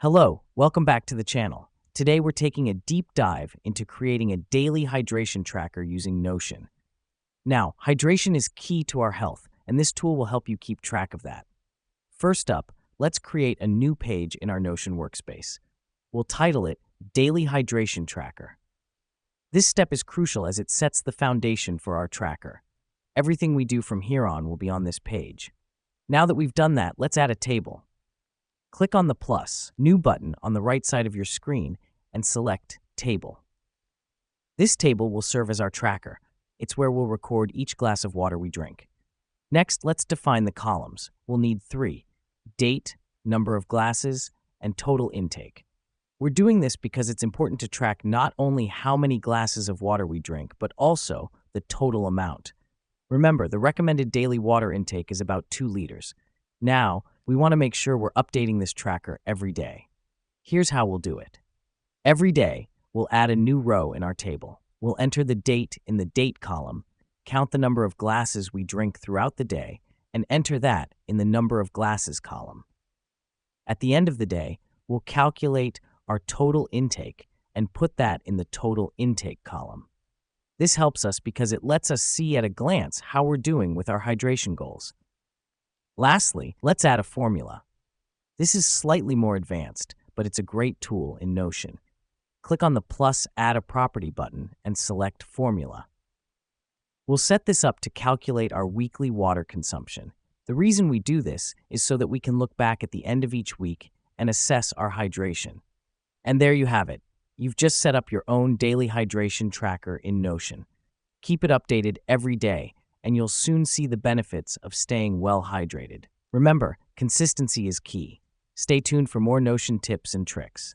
Hello, welcome back to the channel. Today we're taking a deep dive into creating a daily hydration tracker using Notion. Now, hydration is key to our health, and this tool will help you keep track of that. First up, let's create a new page in our Notion workspace. We'll title it Daily Hydration Tracker. This step is crucial as it sets the foundation for our tracker. Everything we do from here on will be on this page. Now that we've done that, let's add a table. Click on the plus, New button on the right side of your screen and select Table. This table will serve as our tracker. It's where we'll record each glass of water we drink. Next, let's define the columns. We'll need 3: date, number of glasses, and total intake. We're doing this because it's important to track not only how many glasses of water we drink, but also the total amount. Remember, the recommended daily water intake is about 2 liters. Now, we want to make sure we're updating this tracker every day. Here's how we'll do it. Every day, we'll add a new row in our table. We'll enter the date in the date column, count the number of glasses we drink throughout the day, and enter that in the number of glasses column. At the end of the day, we'll calculate our total intake and put that in the total intake column. This helps us because it lets us see at a glance how we're doing with our hydration goals. Lastly, let's add a formula. This is slightly more advanced, but it's a great tool in Notion. Click on the plus Add a Property button and select Formula. We'll set this up to calculate our weekly water consumption. The reason we do this is so that we can look back at the end of each week and assess our hydration. And there you have it. You've just set up your own daily hydration tracker in Notion. Keep it updated every day, and you'll soon see the benefits of staying well hydrated. Remember, consistency is key. Stay tuned for more Notion tips and tricks.